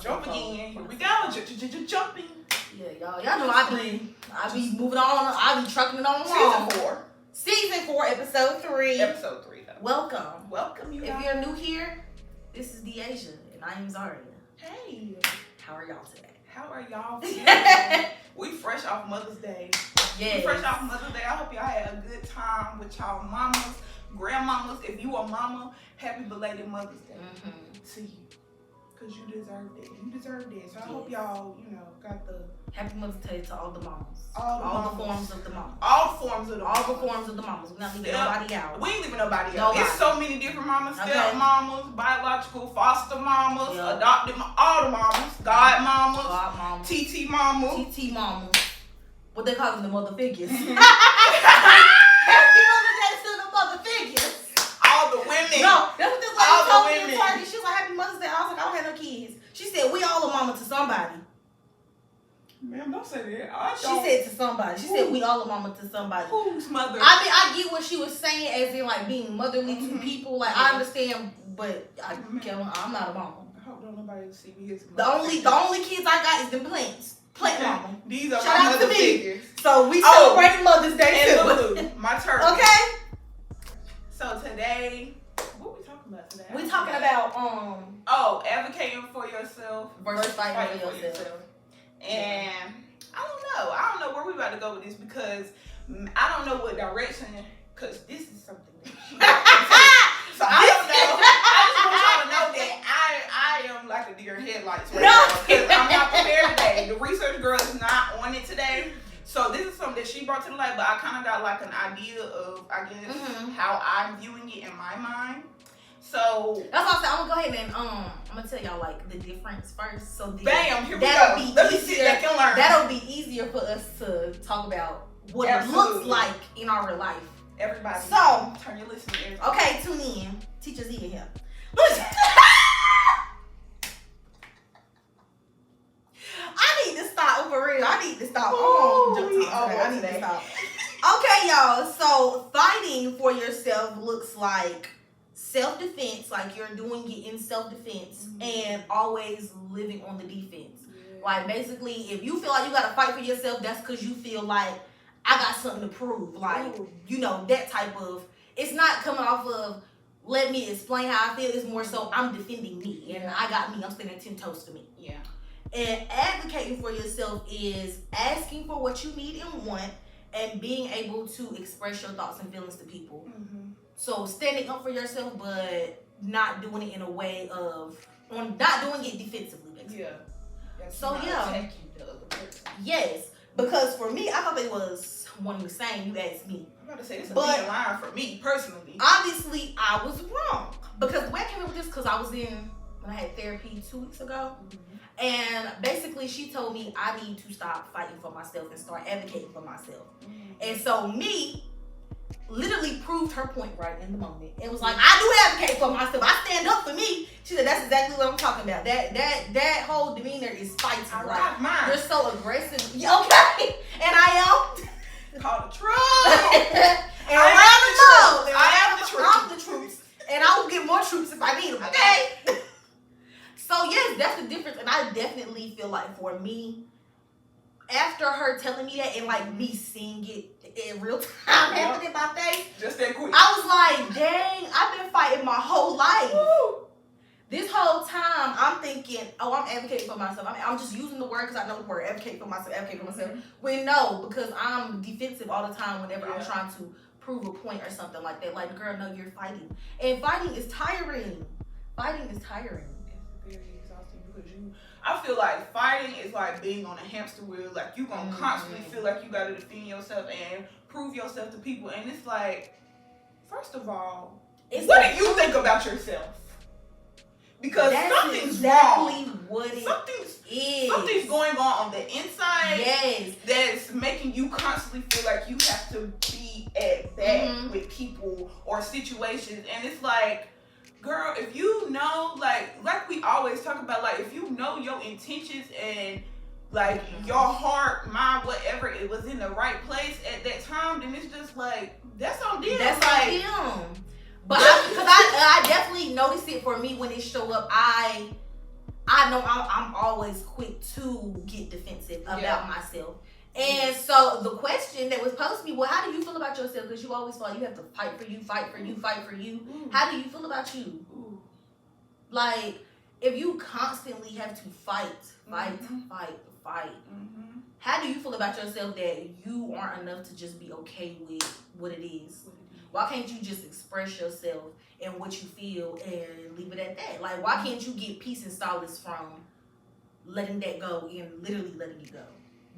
Jump again. Here we go. Jumping. Yeah, y'all know I be moving on. I be trucking it on along. Season 4, episode 3. Episode 3. Welcome. Welcome, you guys. If you're new here, this is DeAisha and I am Zharyia. Hey. How are y'all today? How are y'all feeling? We fresh off Mother's Day. Yes. We fresh off Mother's Day. I hope y'all had a good time with y'all mamas, grandmamas. If you a mama, happy belated Mother's Day to you. Because you deserve it. You deserve it. So I hope y'all, got the... Happy Mother's Day to all the mamas. All the forms of the mamas. All the forms of the mamas. All the forms of the mamas. We're not leaving nobody out. We ain't leaving nobody out. There's so many different mamas. Okay. Step mamas, biological, foster mamas, adopted all the mamas, God mamas, TT mamas. TT mamas. What they call them, the mother figures. Happy Mother's Day to the mother figures. All the women. No, that's what this lady told me in Target. She was like, Happy Mother's Day. I was like, I don't have no kids. She said, we all a mama to somebody. Ma'am, don't say that. She said to somebody. She said, we all a mama to somebody. Whose mother? I mean, I get what she was saying as in, like, being motherly to people. Like, I understand, but I'm not a mama. I hope don't nobody see me as the only kids I got is them plants. Plant mama. These are Shout my out mother to me. figures. So we celebrating Mother's Day too. My turkey. Okay. So today, what we talking about today? We talking about advocating for yourself versus fighting for yourself. And I don't know where we about to go with this because I don't know what direction. Because this is something that she so I don't know. I just want y'all to know that I am like a deer in headlights right now because I'm not prepared today. The research girl is not on it today. So this is something that she brought to the light, but I kind of got like an idea of, I guess, how I'm viewing it in my mind. So that's what I'm saying. I'm gonna go ahead and I'm gonna tell y'all like the difference first. So bam, here we go. Let me sit back and learn. That'll be easier for us to talk about what it looks like in our real life. Everybody, so turn your listening ears. Okay, tune in. Teachers in here. I need to stop for real. I need to stop. I need to stop. Okay, y'all. So fighting for yourself looks like self-defense, like you're doing it in self-defense, and always living on the defense. Yeah. Like basically, if you feel like you gotta fight for yourself, that's because you feel like I got something to prove. Like, that type of, it's not coming off of let me explain how I feel. It's more so I'm defending me and I got me. I'm standing 10 toes for me. Yeah. And advocating for yourself is asking for what you need and want and being able to express your thoughts and feelings to people. So standing up for yourself, but not doing it in a way of, not doing it defensively, basically. Yeah. So attacking the other person. Yes, because for me, I thought they was one and the same. You asked me. I'm about to say it's a big line for me personally. Obviously, I was wrong because the way I came up with this, because I was when I had therapy 2 weeks ago, and basically she told me I need to stop fighting for myself and start advocating for myself. And so me literally proved her point right in the moment. It was like, I do advocate for myself. I stand up for me. She said, that's exactly what I'm talking about. That whole demeanor is fighting. I like mine. You're so aggressive. Okay. And I am. Call the truth. And I am the truth. I'm the truth. And I will get more troops if I need them. Okay. So yes, that's the difference. And I definitely feel like for me, after her telling me that and like me seeing it in real time happening in my face, just that quick, I was like, dang, I've been fighting my whole life. Woo. This whole time I'm thinking, I'm advocating for myself. I'm just using the word because I know the word advocate for myself. When no, because I'm defensive all the time whenever I'm trying to prove a point or something like that. Like, girl, no, you're fighting. And fighting is tiring. It's very exhausting because I feel like fighting is like being on a hamster wheel. Like you gonna constantly feel like you gotta defend yourself and prove yourself to people. And it's like, first of all, what do you think about yourself? Because something's wrong. What it is. Something's going on the inside. Yes. That's making you constantly feel like you have to be at that with people or situations. And it's like, girl, if you know, like we always talk about, like, if you know your intentions and, like, your heart, mind, whatever, it was in the right place at that time, then it's just, like, that's on them. That's like, on them. But because I definitely noticed it for me when it showed up. I I know I'm always quick to get defensive about myself. And so the question that was posed to me, well, how do you feel about yourself? Because you always feel like you have to fight for you. How do you feel about you? Like, if you constantly have to fight, how do you feel about yourself that you aren't enough to just be okay with what it is? Why can't you just express yourself and what you feel and leave it at that? Like, why can't you get peace and solace from letting that go and literally letting it go?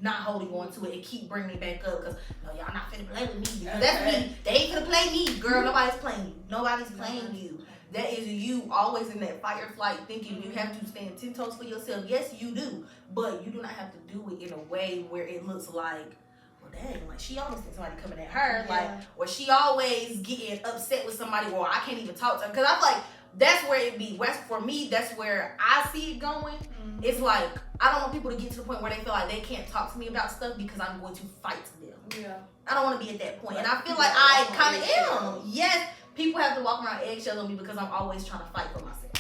Not holding on to it and keep bringing it back up because, no, y'all not finna play with me. Because that's me. They ain't finna play me, girl. Nobody's playing you. Nobody's playing you. That is you always in that fight or flight thinking you have to stand 10 toes for yourself. Yes, you do. But you do not have to do it in a way where it looks like, well, dang, like she always thinks somebody coming at her. Like, or she always getting upset with somebody, or I can't even talk to her. Because I feel like that's where it be. For me, that's where I see it going. It's like, I don't want people to get to the point where they feel like they can't talk to me about stuff because I'm going to fight them. Yeah. I don't want to be at that point. And I feel like I kind of am. Yes, people have to walk around eggshells on me because I'm always trying to fight for myself.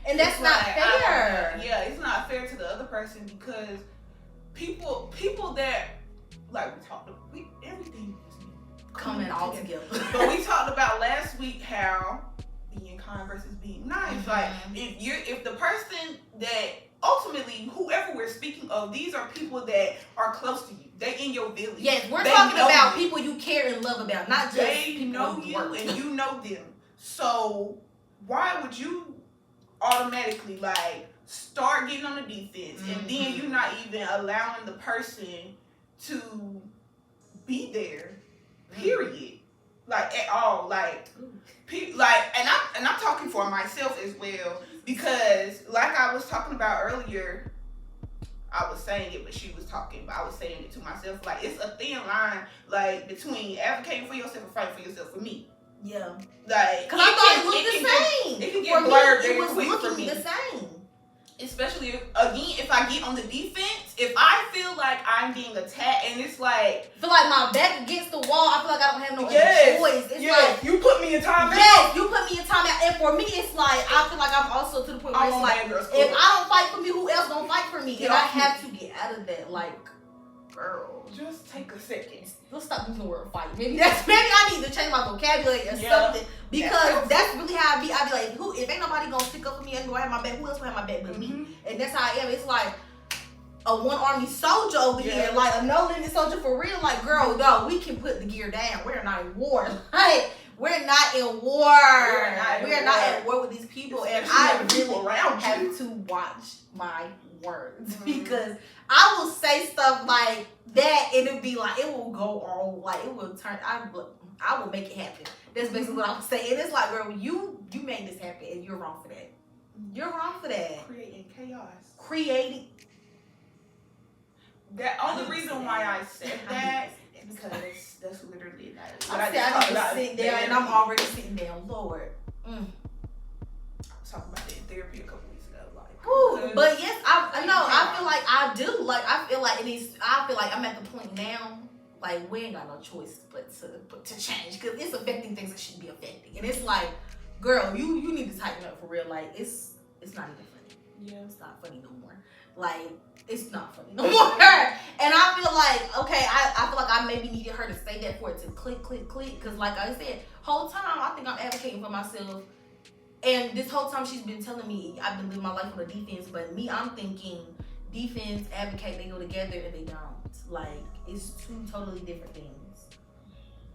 And that's it's not fair. It's not fair to the other person because people that, like we talked about, everything is coming all together. But we talked about last week how being kind versus being nice. Like, if the person that ultimately, whoever we're speaking of, these are people that are close to you. They in your village. Yes, we're talking about people you care and love about, not just they know you and you know them. So why would you automatically like start getting on the defense and then you're not even allowing the person to be there? Period. Like at all. Like and I'm talking for myself as well. Because, like I was talking about earlier, I was saying it, but she was talking, but I was saying it to myself. Like, it's a thin line, like, between advocating for yourself and fighting for yourself for me. Yeah. Like, because I thought it looked the same. It can get blurred very quick for me. It was looking the same. Especially, if I get on the defense, if I feel like I'm being attacked and it's like... feel like my back against the wall, I feel like I don't have no other choice. It's like... you put me in timeout. Yes, you put me in timeout. And for me, it's like, I feel like I'm also to the point where it's like, if I don't fight for me, who else gonna fight for me? And I have to get out of that. Like, girl. Just take a second. Let's stop using the word fight. Maybe I need to change my vocabulary or something. Because that's really how I be. I be like, if ain't nobody gonna stick up for me and go have my back, who else will have my back but me? And that's how I am. It's like a one army soldier over here, like a no limit soldier for real. Like, girl, no, we can put the gear down. We're not in war. Like, we're not in war. We're not at war with these people. And I really have to watch my words because I will say stuff like that and it'll be like, it will go on, like it will turn, I will make it happen. That's basically what I would say. And it's like, girl, you made this happen and you're wrong for that. You're wrong for that. Creating chaos. Creating. The only reason why I said that is because that's literally that. I need to sit down and I'm already sitting down. Lord. I was talking about it in therapy a couple weeks ago. Like, but yes, I know. I feel like I do. Like, I feel like I feel like I'm at the point now. Like, we ain't got no choice but to change because it's affecting things that shouldn't be affecting. And it's like, girl, you need to tighten up for real. Like, it's not even funny. Yeah, it's not funny no more. Like, it's not funny no more. And I feel like, okay, I feel like I maybe needed her to say that for it to click. Because like I said, whole time I think I'm advocating for myself. And this whole time she's been telling me I've been living my life on the defense. But me, I'm thinking defense, advocate, they go together and they don't. Like, it's two totally different things.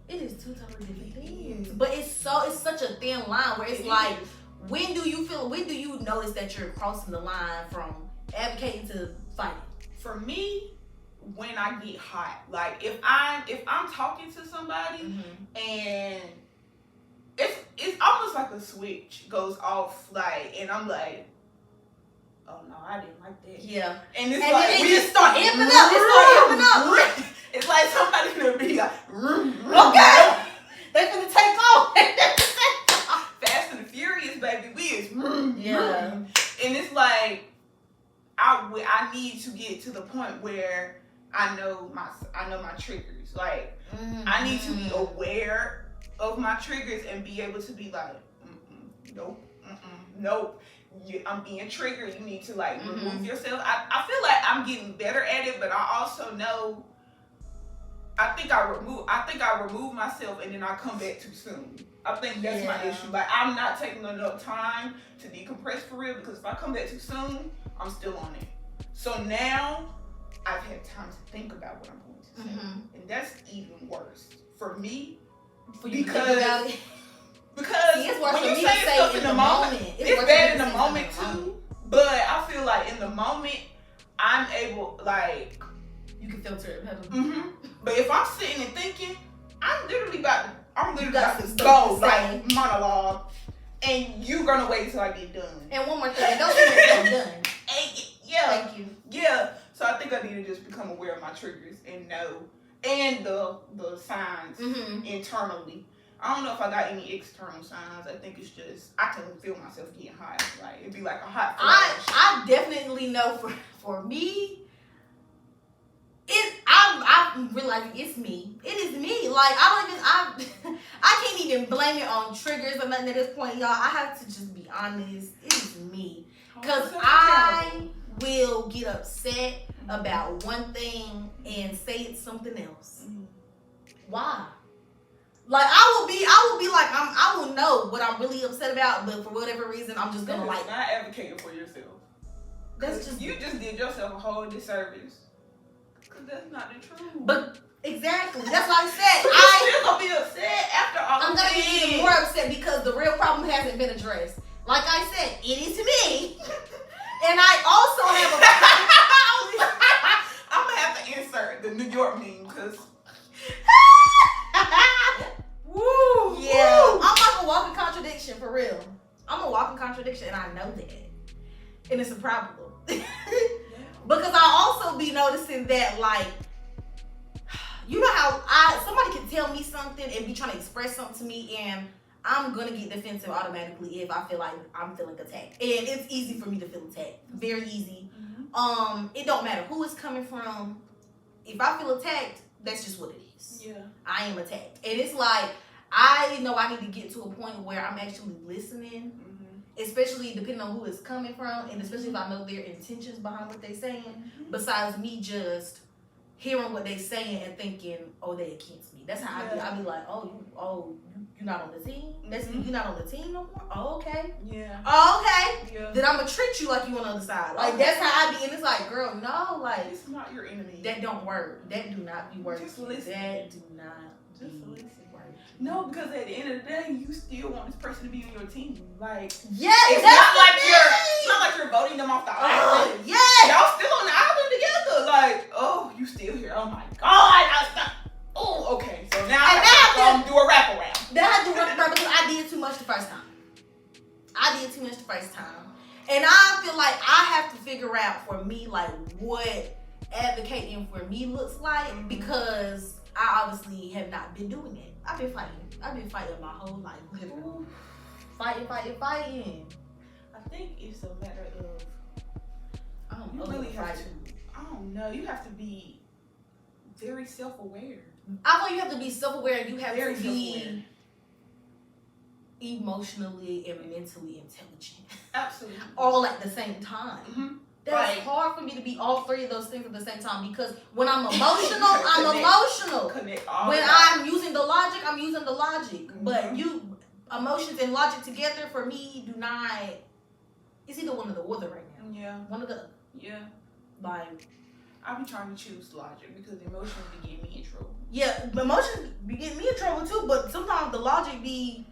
It is two totally different things. But it's such a thin line where it's like, when do you notice that you're crossing the line from advocating to fighting? For me, when I get hot, like if I'm talking to somebody and it's almost like a switch goes off, like, and I'm like, oh no, I didn't like that. Yeah. And it's like we just start amping up. It's like somebody's gonna be like, okay, they gonna take off. Fast and Furious, baby. We is yeah. And it's like I need to get to the point where I know my triggers. Like I need to be aware of my triggers and be able to be like, nope. I'm being triggered. You need to like remove yourself. I feel like I'm getting better at it, but I also know. I think I remove myself and then I come back too soon. I think that's my issue. Like I'm not taking enough time to decompress for real because if I come back too soon, I'm still on it. So now I've had time to think about what I'm going to say, and that's even worse for me. For you because to think about it. Because when you say stuff in the moment, it's bad in the moment too. But I feel like in the moment, I'm able like you can filter it better. But if I'm sitting and thinking, I'm literally about to go like monologue, and you're gonna wait till I get done. And one more thing, don't get yourself done. Thank you. Yeah. So I think I need to just become aware of my triggers and know, and the signs internally. I don't know if I got any external signs. I think it's just I can feel myself getting hot. Like it'd be like a hot flash. I definitely know for me. I'm realizing it's me. It is me. Like I can't even blame it on triggers or nothing at this point, y'all. I have to just be honest. It is me. Because I will get upset about one thing and say it's something else. Why? Like I will be like I will know what I'm really upset about, but for whatever reason I'm just gonna like not advocating for yourself. That's just you just did yourself a whole disservice. That's not the truth. But exactly, that's what I said. I'm still gonna be upset after all. I'm gonna be even more upset because the real problem hasn't been addressed. Like I said, it is me, and I also have I'm gonna have to insert the New York meme because. Woo! Yeah, woo. I'm like a walking contradiction for real. I'm a walking contradiction, and I know that, and it's a problem. Because I also be noticing that, like, you know how somebody can tell me something and be trying to express something to me, and I'm gonna get defensive automatically if I feel like I'm feeling attacked. And it's easy for me to feel attacked, very easy. It don't matter who it's coming from. If I feel attacked, that's just what it is. Yeah, I am attacked, and it's like I know I need to get to a point where I'm actually listening. Especially depending on who it's coming from, and especially if I know their intentions behind what they're saying, besides me just hearing what they're saying and thinking, oh, they're against me. That's how I be. I be like, you're not on the team? You're not on the team no more? Oh, okay. Yeah. Oh, okay. Yeah. Then I'm going to treat you like you on the other side. Like, that's how I be. And it's like, girl, no, like. It's not your enemy. That don't work. That do not be working. Just listen. That do not just be listen. Working. No, because at the end of the day, you still want this person to be on your team. Like, yes, it's not like you're voting them off the island. Yes. Y'all still on the island together. Like, oh, you still here. Oh my God. Oh, okay. So now I have to do a wraparound. Then I do a wraparound because I did too much the first time. And I feel like I have to figure out for me, like, what advocating for me looks like because I obviously have not been doing it. I've been fighting my whole life. Literally. Fighting. I think it's a matter of you really have to. I don't know. You have to be very self-aware. I thought you have to be self-aware and you have to be emotionally and mentally intelligent. Absolutely. All at the same time. That's hard for me to be all three of those things at the same time because when I'm emotional, I'm emotional. When I'm using the logic, I'm using the logic. But emotions and logic together for me do not. It's either one or the other right now. Yeah. One of the. Yeah. Like. I be trying to choose logic because emotions be getting me in trouble. Yeah, emotions be getting me in trouble too. But sometimes the logic be.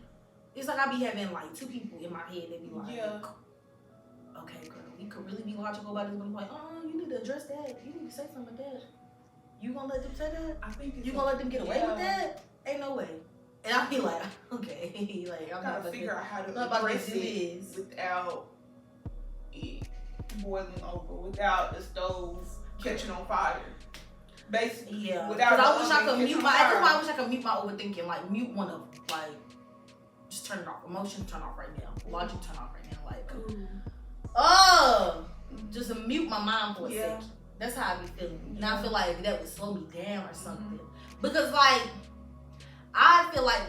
It's like I be having like two people in my head that be like. Yeah. Okay, girl, we could really be logical about this, but I'm like, you need to address that. You need to say something like that. You gonna let them say that? I think you gonna let them get away with that? Ain't no way. And I be like, okay, like I'm gotta figure out how to address it without it boiling over, without the stove catching on fire. Basically, yeah. Because I wish I could mute my. That's why I wish I could mute my overthinking. Like mute one of them. Like just turn it off. Emotions turn off right now. Logic turn off right now. Like. Just mute my mind for a second. That's how I be feeling. And I feel like that would slow me down or something. Because like, I feel like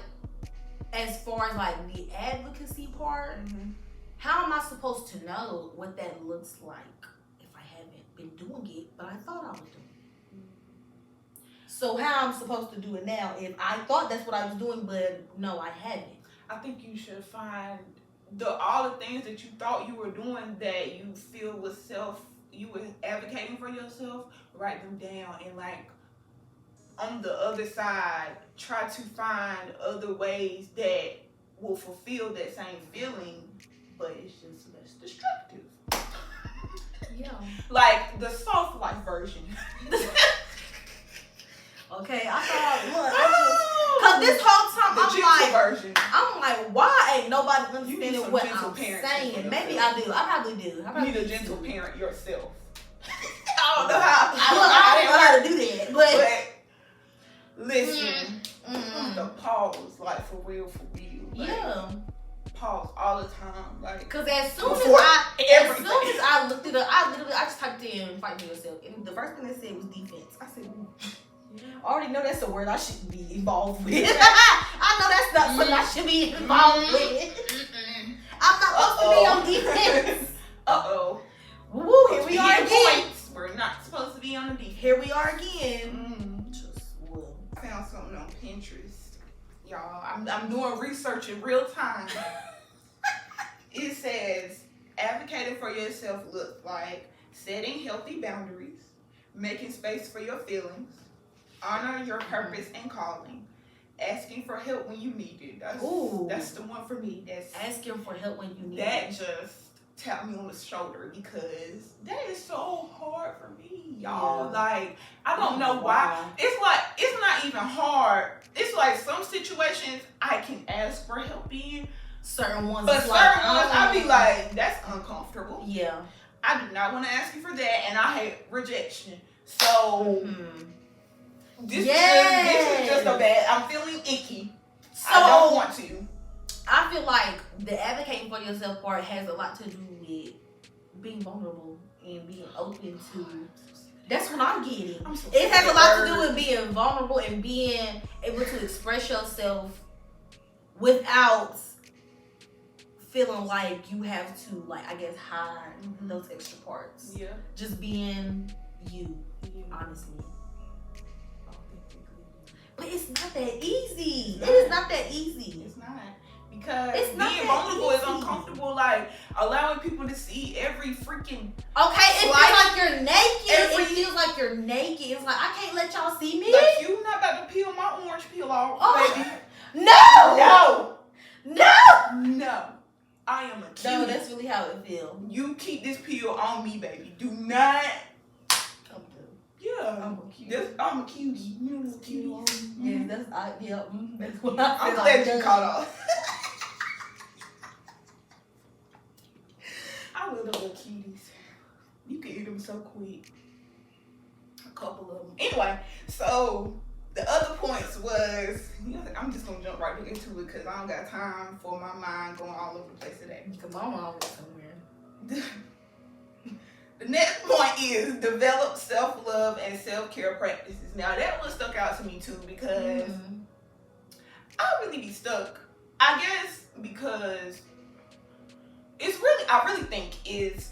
as far as like the advocacy part, how am I supposed to know what that looks like if I haven't been doing it, but I thought I was doing it? So how I'm supposed to do it now if I thought that's what I was doing, but no, I hadn't? I think you should find all the things that you thought you were doing that you feel was you were advocating for yourself, write them down, and like on the other side, try to find other ways that will fulfill that same feeling, but it's just less destructive. Yeah. Like the soft life version. Okay, I thought, cause this whole time I'm like, why ain't nobody understanding what I'm saying? Maybe I do. I probably do. You need a gentle parent yourself. I don't know how. I don't know how to do that, but listen, the pause, like for real. Like, yeah. Pause all the time, like. Cause as soon as I looked it up, I just typed in "fight for yourself," and the first thing they said was defense. I said, ooh. I already know that's a word I shouldn't be involved with. I know that's not something I should be involved with. I'm not supposed to be on defense. Woo, here we are again. We're not supposed to be on the defense. Here we are again. I found something on Pinterest. Y'all, I'm doing research in real time. It says, advocating for yourself looks like setting healthy boundaries, making space for your feelings, honor your purpose and calling, asking for help when you need it. That's the one for me. That's asking for help when you need that it. That just tapped me on the shoulder because that is so hard for me, y'all. Yeah. Like, I don't know why. It's like, it's not even hard. It's like some situations I can ask for help in. Certain ones. But certain ones, I be like, that's uncomfortable. Yeah. I do not want to ask you for that, and I hate rejection. So, this is just a bad, I'm feeling icky. So, I don't want to. I feel like the advocating for yourself part has a lot to do with being vulnerable and being open to. That's what I'm getting. It has a lot to do with being vulnerable and being able to express yourself without feeling like you have to, like, I guess, hide those extra parts. Yeah. Just being you, honestly. But it's not that easy. It is not that easy. It's not. Because being vulnerable is uncomfortable, like allowing people to see every freaking. Okay, it feels like you're naked. It feels like you're naked. It's like, I can't let y'all see me. Like, you not about to peel my orange peel off, baby. No. I am a cutie. No, that's really how it feels. You keep this peel on me, baby. Do not. Yeah, I'm a cutie. I'm a cutie. You know, cutie. Yeah, that's what I feel. I'm glad you caught off. I love the little cuties. You can eat them so quick. A couple of them. Anyway, so the other points was, I'm just gonna jump right into it because I don't got time for my mind going all over the place today. Because I'm always somewhere. The next point is develop self-love and self-care practices. Now that one stuck out to me too because I really be stuck. I guess because I really think is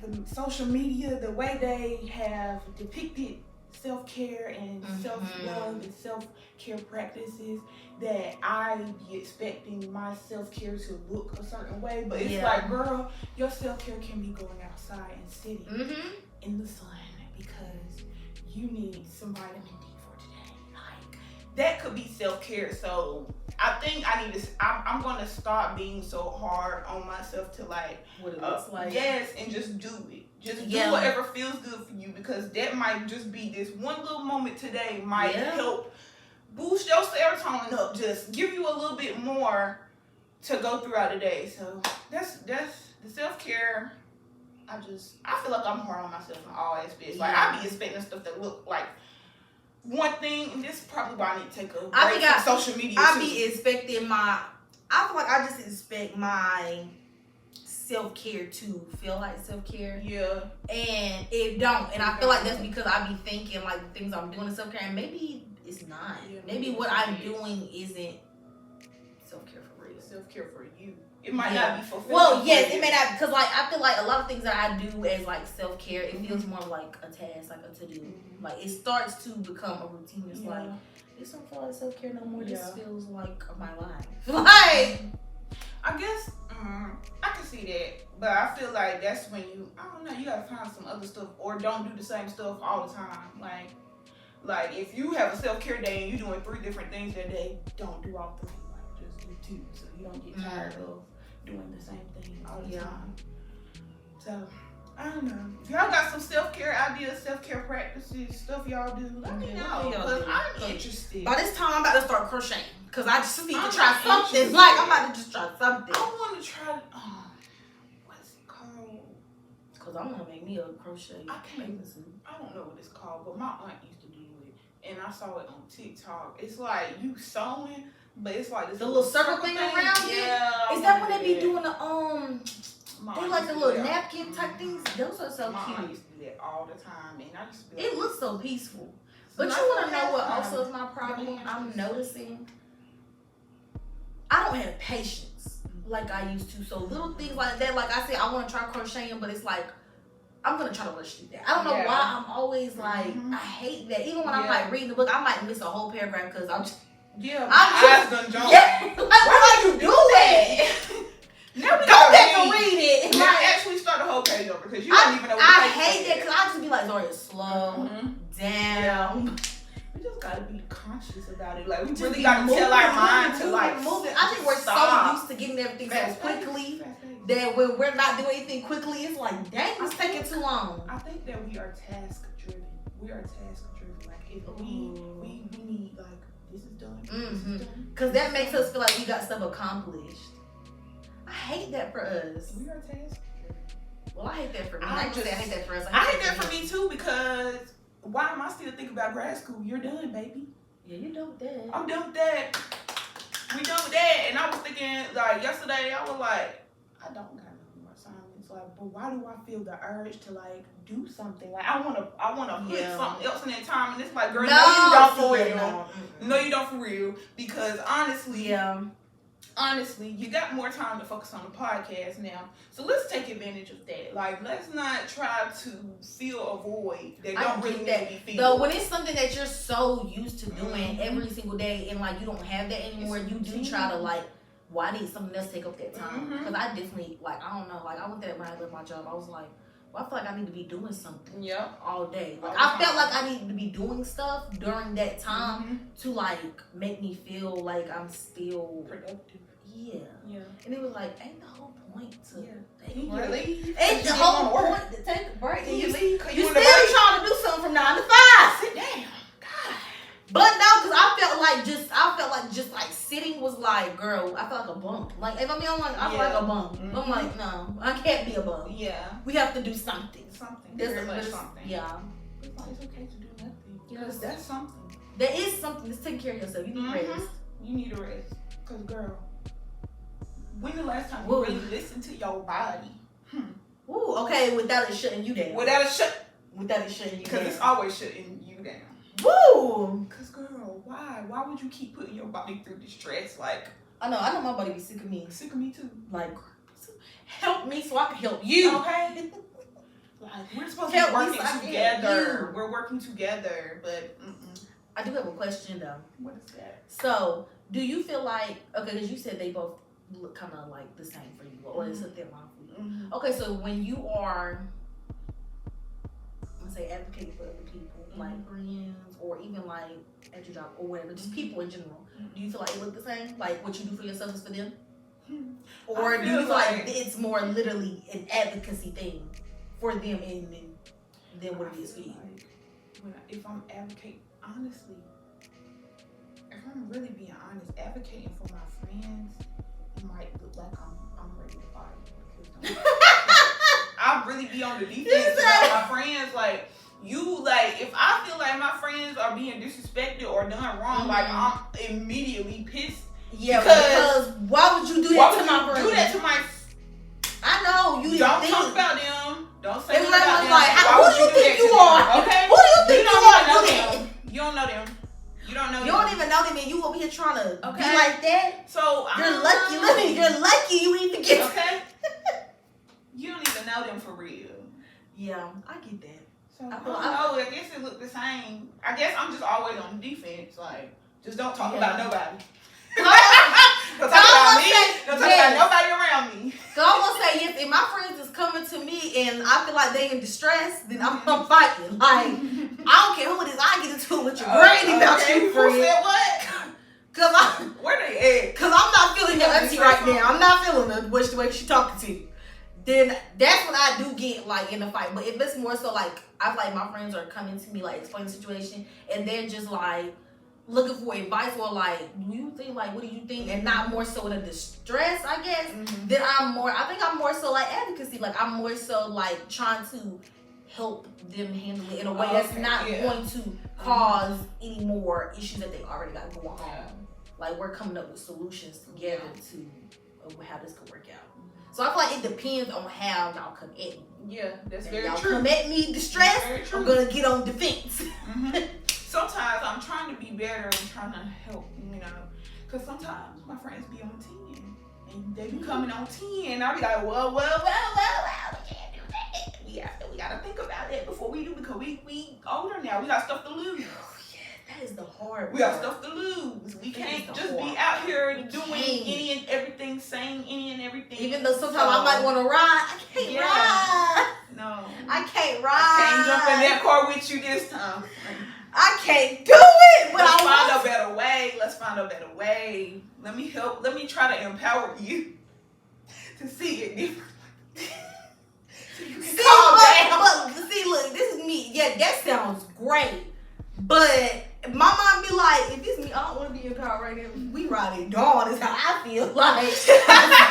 the social media, the way they have depicted self-care and self-love and self-care practices, that I be expecting my self-care to look a certain way. But it's like, girl, your self-care can be going outside and sitting in the sun because you need some vitamin D for today. Like, that could be self-care. So I think I'm going to start being so hard on myself to like, what it looks like. Yes, and just do it. Just do whatever feels good for you, because that might just be this one little moment today might help boost your serotonin up, just give you a little bit more to go throughout the day. So that's the self-care. I feel like I'm hard on myself in all aspects. Like, I be expecting stuff that look like one thing, and this is probably why I need to take a break from social media. I feel like I just expect my self-care to feel like self-care. Yeah. And it don't. And I feel like that's because I be thinking like the things I'm doing is self-care, and maybe it's not. Maybe what I'm doing isn't self-care for real. Self-care for you. It might not be fulfilling. Well, yes, it may not, because like I feel like a lot of things that I do as like self-care, it feels more like a task, like a to-do. Like it starts to become a routine. It's like, this don't feel like self-care no more. This feels like my life. Like, I guess I can see that, but I feel like that's when I don't know, you gotta find some other stuff, or don't do the same stuff all the time. Like if you have a self-care day and you're doing 3 different things that day, don't do all 3. Like just do 2, so you don't get tired of doing the same thing all the time. So I don't know. If y'all got some self-care ideas, self-care practices, stuff y'all do, let me know, because I'm interested. By this time, I'm about to start crocheting, because I just need to try something. Like, I'm about to just try something. I want to try, what's it called? Because I want to make me a crochet. I don't know what it's called, but my aunt used to do it, and I saw it on TikTok. It's like you sewing, but it's like this the little circle thing around it. Yeah. Is that when they be doing the they like the little napkin type things? Those are so my cute. aunt used to do that all the time, and I used to be It looks so peaceful. But you want to know what also is my problem? I'm noticing I don't have patience like I used to. So little things like that, like I said, I want to try crocheting, but it's like I'm gonna try to rush through that. I don't know why I'm always like I hate that. Even when I'm like reading the book, I might miss a whole paragraph because I'm just eyes done jump. like, why do you do that? Now we go back and read it. Now actually start the whole page over, because you don't even know what I hate that, because I just be like, Zharyia, slow down. We just gotta be conscious about it. Like we really gotta tell our mind to like move it. I think we're so used to getting everything so quickly that when we're not doing anything quickly, it's like, dang, it's taking too long. I think that we are task driven. We are task driven. Like if we need like this is done. Because that makes us feel like we got stuff accomplished. I hate that for us. We are task driven. Well, I hate that for me. I hate that for us. I hate that for me too, because why am I still thinking about grad school? You're done, baby. Yeah, you're done with that. I'm done with that. We done with that. And I was thinking, like yesterday, I was like, I don't got no more assignments. Like, but why do I feel the urge to like do something? Like I wanna put something else in that time, and it's like, girl, no you don't for real. No, you don't for real. Because honestly, you got more time to focus on the podcast now. So let's take advantage of that. Like, let's not try to fill a void that don't really need to be filled. Though when it's something that you're so used to doing every single day, and like you don't have that anymore, you do try to like, why need something else take up that time? Because I definitely, like, I don't know, like I went there when I left my job, I was like, well, I feel like I need to be doing something all day. Like I felt like I needed to be doing stuff during that time to like make me feel like I'm still productive. Yeah. And it was like, ain't the whole point to take a break? Really? Ain't the whole point to take a break? You leave? You still trying to do something from 9 to 5. Sit down. God. But no, because I felt like just like sitting was like, girl, I felt like a bump. Like if I feel like a bump. I'm like, no, I can't be a bump. Yeah. We have to do something. Very much something. Yeah. It's okay to do nothing. Because that's something. There is something. Just take care of yourself. You need rest. You need a rest. Because girl, when the last time you really listened to your body? Ooh, okay, without it shutting you down. Without it shutting you down. Because it's always shutting you down. Woo! Because girl, why? Why would you keep putting your body through the stress? Like, I know my body be sick of me. Sick of me too. Like, help me so I can help you. Okay? Like, we're supposed to be working together. We're working together, but I do have a question though. What is that? So, do you feel like, okay, because you said they both look kind of like the same for you, or it's a thin line for you. Okay, so when you are, let's say, advocating for other people, like friends, or even like at your job or whatever, just people in general, do you feel like it look the same? Like what you do for yourself is for them? Or do you feel like it's more literally an advocacy thing for them and then what it is for you? Like, if I'm advocating, honestly, if I'm really being honest, advocating for my friends, it might look like I'm ready to fight. I'll really be on the defense about my friends. Like, if I feel like my friends are being disrespected or done wrong, like I'm immediately pissed. Yeah, because why would you do that to my friends? Do that to my. I know you. Don't talk about them. Don't say anything about them. Like, who do you think you are? Okay. Who do you think you are? You don't know them. You don't know them. You don't even even know them, and you over here trying to be like that. So you're lucky. You're lucky you even get. Okay. You don't even know them for real. Yeah, I get that. So I don't know. I guess it looked the same. I guess I'm just always on the defense. Like, just don't talk about nobody. Don't talk about me. Don't talk about nobody around me. So I'm gonna say, if my friends is coming to me and I feel like they in distress, then I'm fighting. Like, I don't care who it is. I get into it with your granny about you, friend. Who said what? Where they at? Cause I'm not feeling your auntie right now. I'm not feeling the way she talking to you. Then that's when I do get like in a fight. But if it's more so like I feel like my friends are coming to me like explaining the situation and they're just like looking for advice or like, do you think like what do you think? And not more so in a distress, I guess. Then I think I'm more so like advocacy. Like I'm more so like trying to help them handle it in a way that's not going to cause any more issues that they already got going on. Like we're coming up with solutions together to how this could work out. So I feel like it depends on how y'all come at me. Yeah, that's very y'all true. Come at me distressed, I'm gonna get on defense. Sometimes I'm trying to be better and trying to help, you know, because sometimes my friends be on 10 and they be coming on 10 and I'll be like, well, we can't do that. We gotta think about it before we do because we older now. We got stuff to lose. That is the hard part. We got stuff to lose. We can't just be out here doing any and everything, saying any and everything. Even though sometimes I might want to ride, I can't ride. No. I can't ride. I can't jump in that car with you this time. I can't do it. But Let's find a better way. Let's find a better way. Let me help. Let me try to empower you to see it differently. See, look, this is me. Yeah, that sounds great. But my mom be like, if it's me, I don't want to be empowered right now. We riding dawn is how I feel. Like,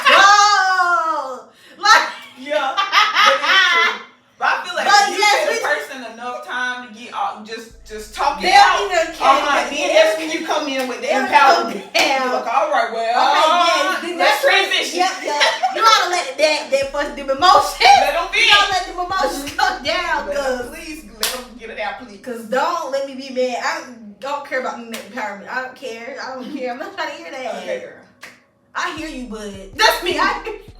oh, like yeah, but it's true. But I feel like if you give a person enough time to get just talking out, then that's when you come in with the empowerment. Like, all right, well, let's transition. Yep. You gotta let them emotions. Let them be. You gotta let them emotions come down. Please let them get it out, please. Cause don't let me be mad. I don't care about empowerment. I don't care. I'm not trying to hear that. Okay, girl. I hear you, but that's me.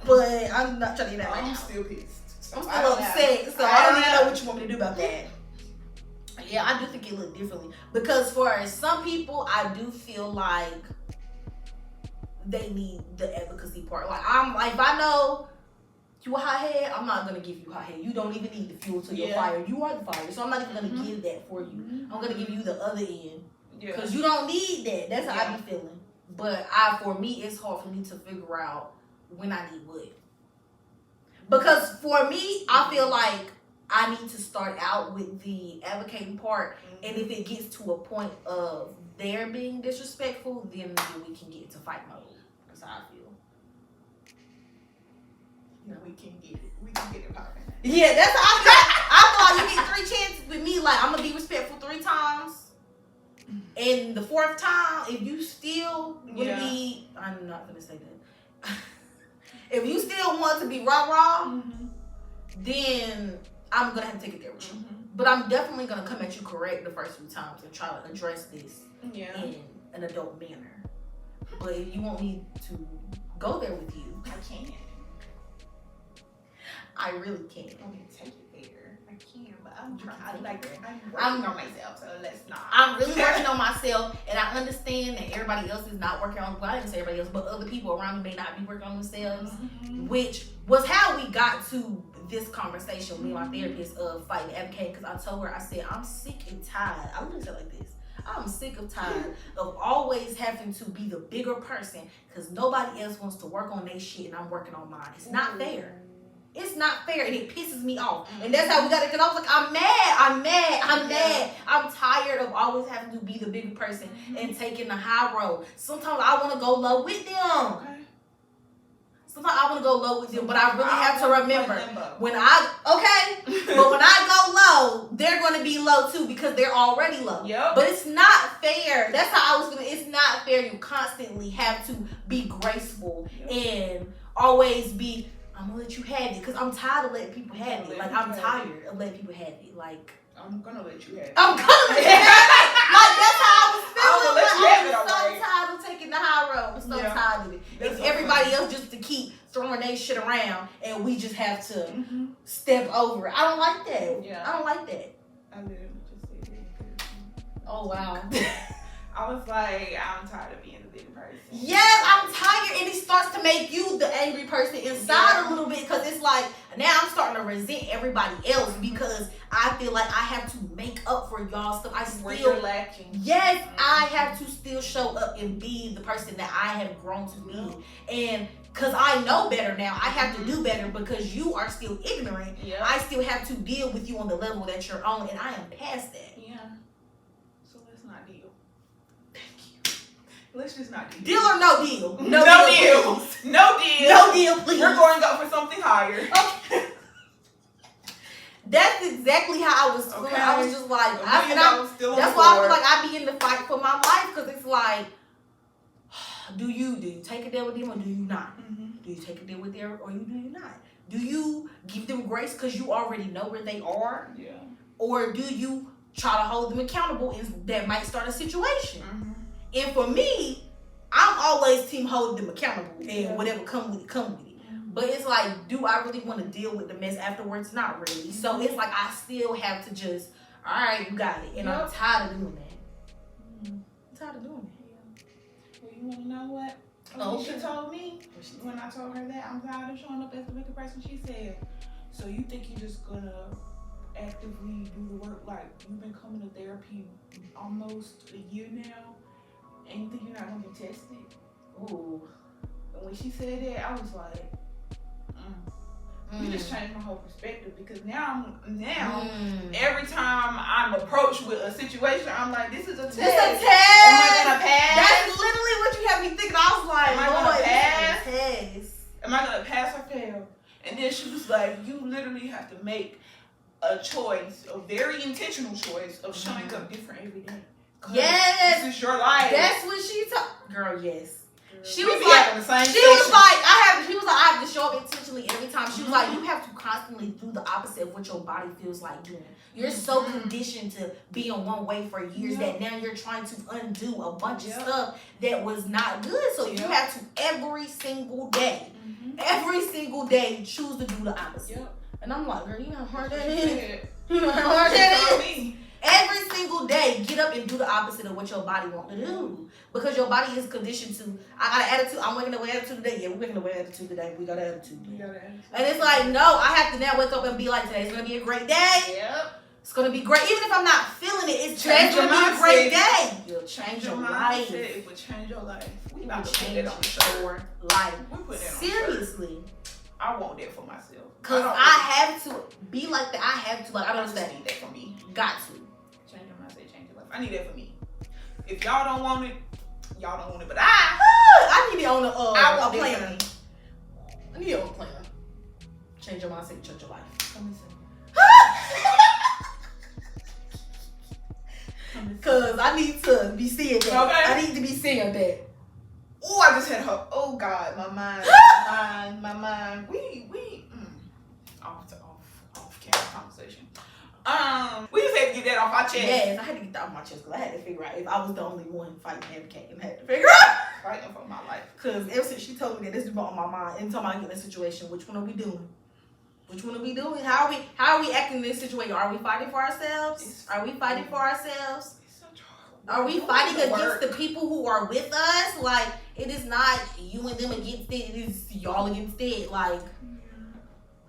But I'm not trying to hear that right now. I'm still pissed. I'm still upset, so I don't even know what you want me to do about that. Yeah, I do think it look differently. Because for some people, I do feel like they need the advocacy part. Like, if I know you a hothead, I'm not going to give you hothead. You don't even need the fuel to your fire. You are the fire. So I'm not even going to give that for you. I'm going to give you the other end. Because you don't need that. That's how I be feeling. But for me, it's hard for me to figure out when I need what. Because for me, I feel like I need to start out with the advocating part. And if it gets to a point of their being disrespectful, then we can get into fight mode. That's how I feel. Yeah, we can get it popping. Yeah, that's how I feel. I feel like you get 3 chances with me. Like, I'm going to be respectful 3 times. And the 4th time, if you still want to be... I'm not going to say that. If you still want to be rah-rah, then I'm going to have to take it there with you. But I'm definitely going to come at you correct the first few times and try to address this in an adult manner. But if you want me to go there with you, I can't. I really can't. I mean, take it there. I can, but I'm trying. I'm working on myself, so let's not. I'm really working on myself, and I understand that everybody else is not working on. Well, I didn't say everybody else, but other people around me may not be working on themselves, which was how we got to this conversation with my therapist of fighting advocating. Because I told her, I said, I'm sick and tired. I looked at it like this. I'm sick of tired of always having to be the bigger person because nobody else wants to work on their shit, and I'm working on mine. It's not fair. It's not fair, and it pisses me off. And that's how we got it, because I was like, I'm mad. I'm tired of always having to be the bigger person and taking the high road. Sometimes I want to go low with them. But I really have to remember, when I go low, they're going to be low too, because they're already low. But it's not fair. That's how it's not fair. You constantly have to be graceful and always be, I'm gonna let you have it, because I'm tired of letting people have it. Like, I'm tired of letting people have it. Like, I'm gonna let you have it. I'm gonna let you have it. Like, that's how I was feeling. I'm gonna let you have it throwing their shit around and we just have to step over it. I don't like that. Yeah. I don't like that. I literally just said that. Oh, wow. I was like, I'm tired of being a bitter person. Yes, I'm tired, and it starts to make you the angry person inside a little bit, because it's like now I'm starting to resent everybody else because I feel like I have to make up for y'all stuff. I Where still you're lacking. Yes, I have to still show up and be the person that I have grown to be, and because I know better now, I have to do better because you are still ignorant. Yeah. I still have to deal with you on the level that you're on, and I am past that. Yeah. So let's not deal. Let's just not deal. Deal or no deal? No deal. Please. No deal. No deal, please. We're going to go for something higher. Okay. That's exactly how I was feeling. Okay. I was just like, that's still why I feel like I be in the fight for my life, because it's like, do you take a deal with them or do you not? Do you take a deal with them or do you not? Do you give them grace because you already know where they are? Yeah. Or do you try to hold them accountable, and that might start a situation? And for me, I'm always team hold them accountable, and whatever come with it, come with it. But it's like, do I really want to deal with the mess afterwards? Not really. So it's like I still have to just, all right, you got it. And I'm tired of doing that. I'm tired of doing that. Well, you want to know what? She told me when I told her that I'm tired of showing up as the bigger person. She said, so you think you're just going to actively do the work? Like, you've been coming to therapy almost a year now, and you think you're not going to get tested? Ooh. And when she said that, I was like, you just changed my whole perspective, because now every time I'm approached with a situation, I'm like, this is a test. This a test. Am I gonna pass? That's literally what you have me thinking. I was like, am I gonna pass? Test. Am I gonna pass or fail? And then she was like, you literally have to make a choice, a very intentional choice of showing up different every day. Yes, this is your life. That's what she told. Girl, yes. She was like, I have to show up intentionally every time. She was like, you have to constantly do the opposite of what your body feels like doing. You're so conditioned to be in one way for years that now you're trying to undo a bunch of stuff that was not good. So you have to every single day choose to do the opposite. And I'm like, girl, you know how hard that is. You know how hard that is. Every single day, get up and do the opposite of what your body wants to do. Because your body is conditioned to, I got an attitude, I'm waking up with attitude today. Yeah, we're waking up with attitude today. We got an attitude today. And it's like, no, I have to now wake up and be like, today's going to be a great day. Yep. It's going to be great. Even if I'm not feeling it, today's going to be a great day. You'll change your life. It will change your life. We will about to put change that on the show. your life. We put that on Seriously. I want that for myself. Because I have to be like that. I have to. Like, I don't understand. Need that for me. Got to. Change your mindset, change your life. I need that for me. If y'all don't want it, y'all don't want it. But I need it on a planner. I need it on a planner. Change your mindset, change your life. Because I need to be seeing that. Okay. I need to be seeing that. Oh, I just had her. Oh God, my mind. We off camera conversation. We just had to get that off our chest. Yes, I had to get that off my chest because I had to figure out if I was the only one fighting advocating. I had to figure out. Fighting for my life. Because ever since she told me that this is on my mind, anytime I get in a situation, which one are we doing? Which one are we doing? How are we acting in this situation? Are we fighting for ourselves? Are we fighting for ourselves? Are we fighting against the people who are with us? Like, it is not you and them against it. It is y'all against it. Like,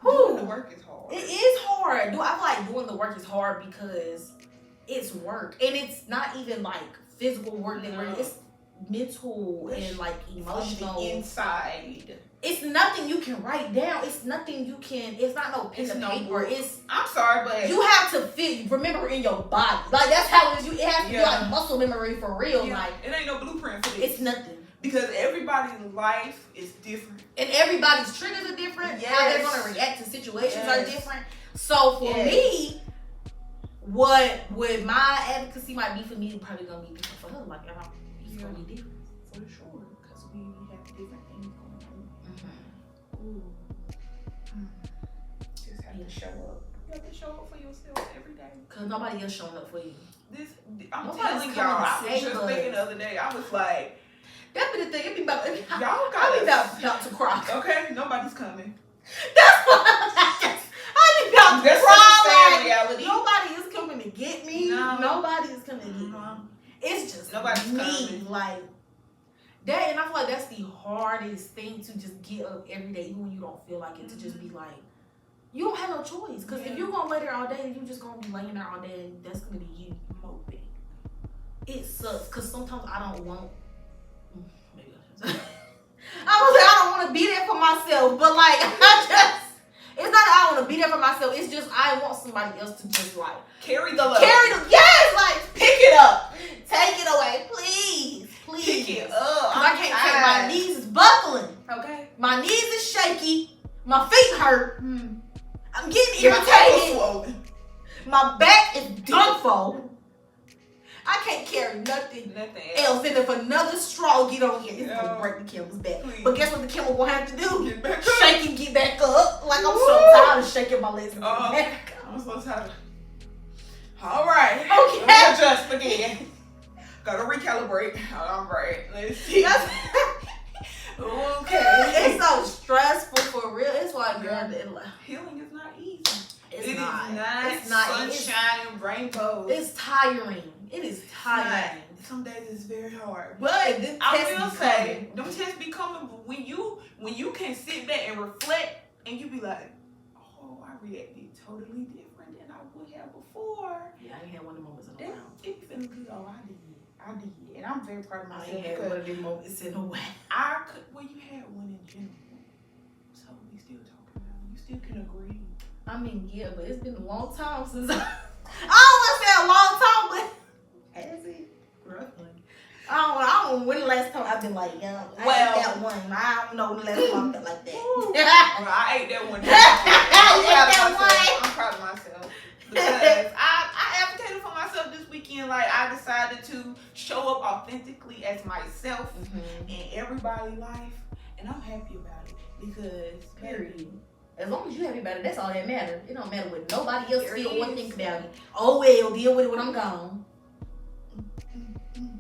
doing the work is hard. It is hard. I feel like doing the work is hard because it's work. And it's not even like physical work. It's mental and like emotional. Inside. It's nothing you can write down. It's nothing you can. It's not no pen and paper. I'm sorry, but you have to remember in your body. Like that's how it is. It has to be like muscle memory for real. Yeah. Like it ain't no blueprint for this. It's nothing. Because everybody's life is different. And everybody's triggers are different. Yes. How they're gonna react to situations are different. So for me, what my advocacy might be for me, probably gonna be different for her. Like it's gonna be different for sure. Because we have different things going on. Ooh. Just have to show up. You have to show up for yourself every day. Cause nobody else showing up for you. I'm telling y'all, I was just thinking the other day, I was like, That be the thing. It be about. Y'all I be about to cry. Okay, nobody's coming. That's what I be about to That's cry. a sad Like, reality. nobody is coming to get me. No. Nobody is coming to get me. It's just Nobody's me. coming. Like that, and I feel like that's the hardest thing to just get up every day, even when you don't feel like it. To just be like, you don't have no choice. Because if you're gonna lay there all day, then you just gonna be laying there all day, and that's gonna be you moping. It sucks because sometimes I don't want. Maybe I don't want to be there for myself, but like it's not that I want to be there for myself. It's just I want somebody else to just like carry the load. Yes, like pick it up, take it away, please. Pick it up. I can't take my knees is buckling. Okay. My knees is shaky. My feet hurt. I'm getting Your ankle's irritated. swollen. My back is done for. I can't carry nothing else. And if another straw get on here, it's gonna break the camel's back. Please. But guess what the camel gonna have to do? Get back up. Shake and get back up. Like I'm so tired of shaking my legs and getting back up. I'm so tired. All right. Okay. Let me adjust again. Gotta recalibrate. All right. Let's see. Okay. It's so stressful for real. It's like, girl, Healing is not easy. It's It not. is not. It's not. Sunshine and rainbows. It's tiring. It is tiring. Some days it's very hard. But I tests will be say, coming. them tests be coming, but when you can sit back and reflect and you be like, oh, I reacted totally different than I would have before. Yeah, I ain't had one of the moments in a That, while. it be feeling good. Oh, I did. And I'm very proud of I myself ain't had one of them moments in a while. you had one in general. So we still talking about it. You still can agree. I mean, yeah, but it's been a long time since I don't want to say a long time, but has it? Roughly. I don't know when the last time I've been like, yeah, I ate that one. I don't know when the last time I felt like that. Well, I ate that one. I'm proud of myself. Because I advocated for myself this weekend. Like, I decided to show up authentically as myself in everybody's life. And I'm happy about it. Because, period. As long as you happy about it, that's all that matters. It don't matter what nobody else feel or think about it. Oh well, deal with it when I'm gone.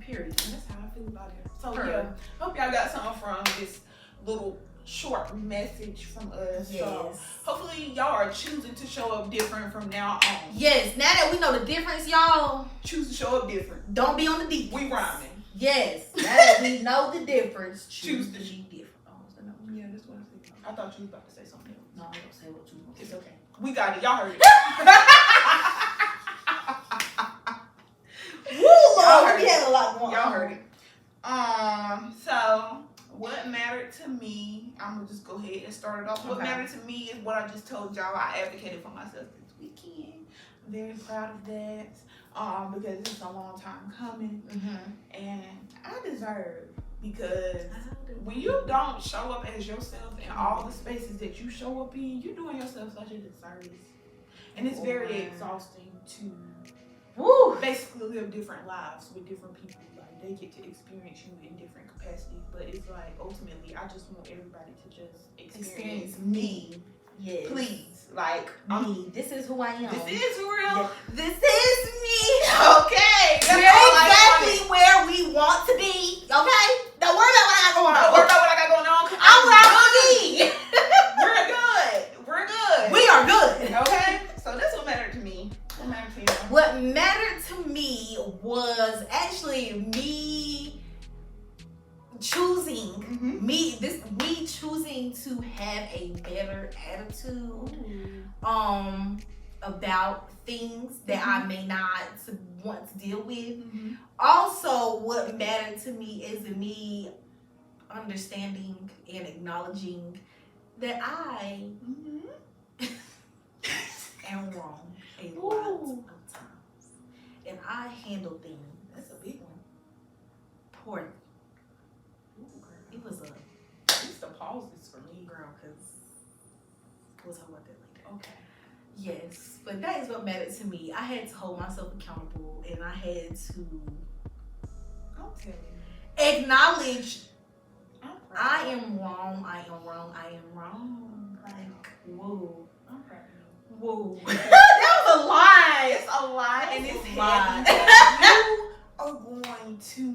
Period. That's how I feel about it. So yeah, hope y'all got something from this little short message from us. Yes. So hopefully y'all are choosing to show up different from now on. Yes. Now that we know the difference, y'all Choose to show up different. don't be on the deep. We rhyming. Yes. Now that we know the difference, choose to be different. Yeah, that's what I said. I thought you was about to say something else. No, I don't say what you want. It's okay. We got it. Y'all heard it. Woo, Lord, we had a lot going on. Y'all heard it. So what mattered to me, I'm gonna just go ahead and start it off. What mattered to me is what I just told y'all. I advocated for myself this weekend. I'm very proud of that. Because it's a long time coming. And I deserve, because when you don't show up as yourself in all the spaces that you show up in, you're doing yourself such a disservice. And it's very exhausting to basically live different lives with different people. Like, they get to experience you in different capacities, but it's like, ultimately, I just want everybody to just experience me. Yes. Please. Like, me. This is who I am. This is real. Yeah. This is me. Okay. We're exactly where we want to be. Okay? Don't worry about what I got going on. Don't worry about what I got going on. I'm where I want to be. We're good. We're good. We are good. Okay? So that's what mattered to me. What mattered to you? What mattered to me was actually me choosing me choosing to have a better attitude about things that I may not want to deal with. Also, what mattered to me is me understanding and acknowledging that I am wrong a lot of times, and I handle things. That's a big one. Poorly. It was a. I used to pause this for me, Girl, because we'll talk about that later. Okay. Yes, but that is what mattered to me. I had to hold myself accountable, and I had to Don't tell me. acknowledge I am wrong. I am wrong. I am wrong. Like, whoa. I'm proud of you. Whoa. That was a lie. It's a lie, and it's a lie. heavy. You are going to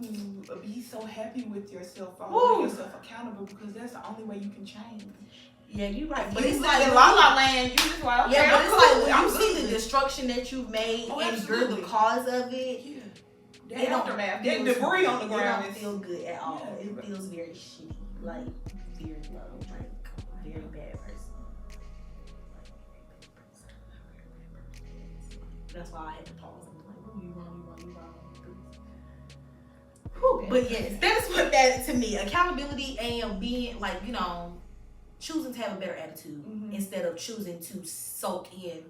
be so happy with yourself, or hold yourself accountable, because that's the only way you can change. Yeah, you're right. But it's like in La La Land, you just like, okay, yeah, but it's like when you see good. the destruction that you've made and absolutely. you're the cause of it. Yeah. That aftermath, that debris on the ground, it don't feel good at all. Yeah, it feels very shitty, like very low, like very bad person. That's why I had to pause and be like, "Oh, you wrong." But yes, that's what that to me. Accountability and being like, you know, choosing to have a better attitude instead of choosing to soak in.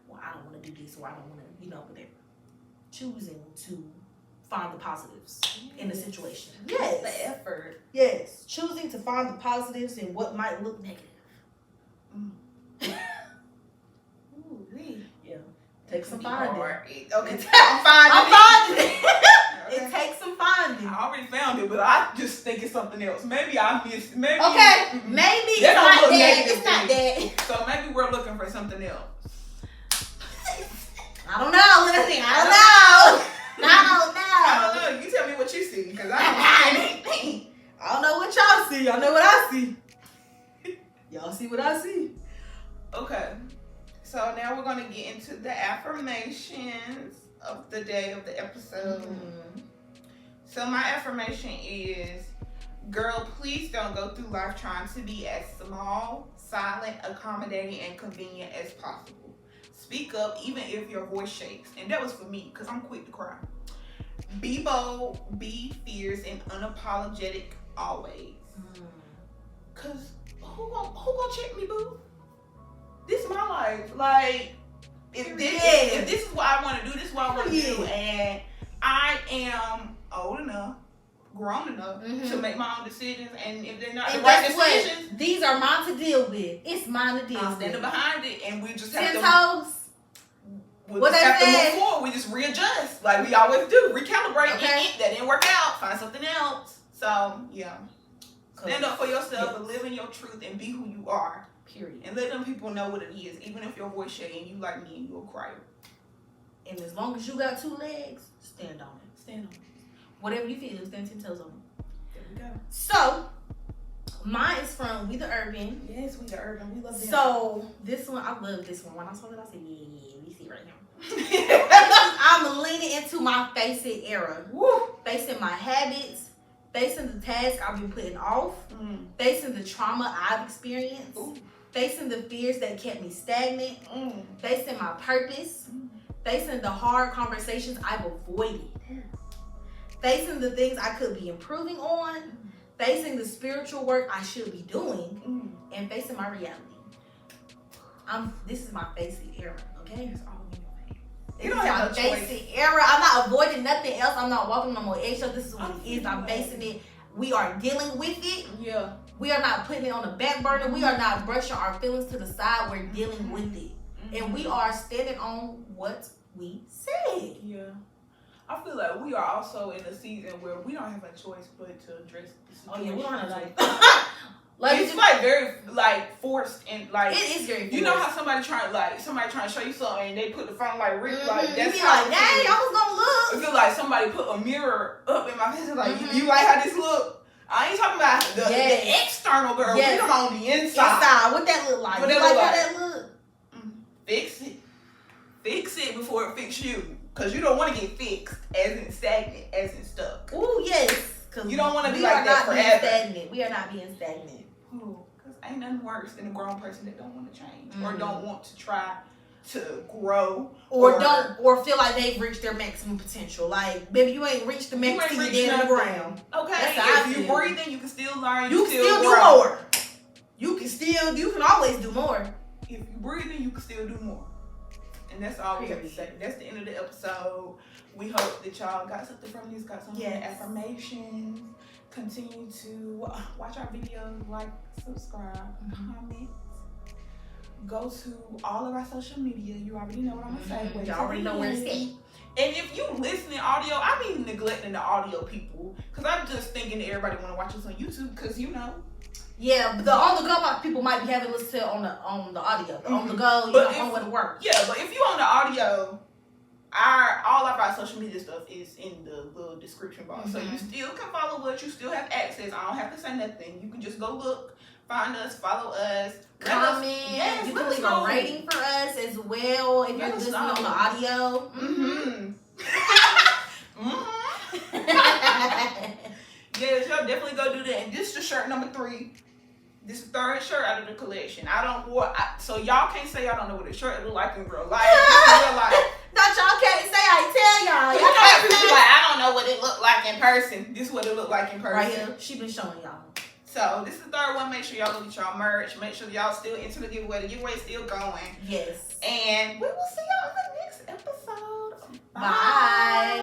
Well, I don't want to do this, or I don't want to, you know, whatever. Choosing to find the positives in the situation. Yes. The effort. Yes. Choosing to find the positives in what might look negative. Ooh, yeah. Take some finding. Okay, I'm finding it. It takes some finding. I already found it, but I just think it's something else. Maybe I missed. Maybe. Okay. Maybe it's not that. It's not that. So maybe we're looking for something else. I don't know. Listen, I don't know. You tell me what you see, because I don't see anything. I don't know what y'all see. I know what I see. Y'all see what I see. Okay. So now we're going to get into the affirmations of the day of the episode. So my affirmation is, girl, please don't go through life trying to be as small, silent, accommodating, and convenient as possible. Speak up even if your voice shakes. And that was for me, because I'm quick to cry. Be bold, be fierce, and unapologetic always. Because who gonna check me, boo? This is my life. Like, if this is what I want to do, this is what I want to do. And I am old enough, grown enough to make my own decisions. And if they're not the right decisions, these are mine to deal with. It's mine to deal with. I'm standing behind it, and we just have 10 to. toes. We just have to move forward. We just readjust, like we always do. Recalibrate. Okay. That didn't work out. Find something else. So yeah, stand up for yourself and live in your truth and be who you are. Period. And let them people know what it is, even if your voice shaking, you like me and you'll cry. And as long as you got 2 legs, stand on it. Stand on it. Whatever you feel, stand 10 toes on it. There we go. So, mine is from We the Urban. Yes, We the Urban. We love them. So, this one, I love this one. When I saw it, I said, yeah, we see right now. I'm leaning into my face it era. Woo. Facing my habits, facing the tasks I've been putting off, facing the trauma I've experienced, facing the fears that kept me stagnant, facing my purpose, facing the hard conversations I've avoided, facing the things I could be improving on, facing the spiritual work I should be doing, and facing my reality. This is my face it era, okay? That's all we know. You don't have a basic era. I'm not avoiding nothing else. I'm not walking no more eggshells. This is what it is. I'm facing it. We are dealing with it. Yeah. We are not putting it on the back burner. We are not brushing our feelings to the side. We're dealing with it. And we are standing on what we said. Yeah. I feel like we are also in a season where we don't have a choice but to address the situation. Oh yeah, we don't have it's like very like forced and like it is very forced. You know how somebody trying to show you something and they put the phone like like that's you be like, dang, I was gonna look. I feel like somebody put a mirror up in my face and like you like how this look. I ain't talking about the external girl. Yes. We talking on the inside. What that look like? What you that like look how like? that look? Fix it before it fix you. Cause you don't want to get fixed as in stagnant, as in stuck. Ooh, yes. Cause you don't want to be like that forever. We are not being stagnant. Because ain't nothing worse than a grown person that don't want to change or don't want to try to grow or feel like they've reached their maximum potential. Like, baby, you ain't reached the maximum. You dead on the ground. Okay, if you breathing, you can still learn. You can still do more. You can always do more. If you breathing, you can still do more. And that's all we have to say. That's the end of the episode. We hope that y'all got something from this, got some affirmations. Continue to watch our videos, like, subscribe, comment. Go to all of our social media. You already know what I'm going to say. You already know where to stay. And if you listening audio, I be neglecting the audio people. Because I'm just thinking that everybody want to watch us on YouTube. Because, you know. Yeah, but the on the go people might be having listened to on the audio. On the go, you don't know where to work. Yeah, but if you on the audio, all of our social media stuff is in the little description box. So you still can follow us. You still have access. I don't have to say nothing. You can just go look, find us, follow us. Comment. Yes, you can leave a rating for us as well if you're listening on the audio. Yes, y'all definitely go do that. And this is the shirt number 3. This is the 3rd shirt out of the collection. So y'all can't say y'all don't know what the shirt look like in real life. Real life. No, y'all can't say I tell y'all. Y'all can't be like, I don't know what it looked like in person. This is what it looked like in person. Right here. She been showing y'all. So this is the 3rd one. Make sure y'all go get y'all merch. Make sure y'all still enter the giveaway. The giveaway is still going. Yes. And we will see y'all in the next episode. Bye.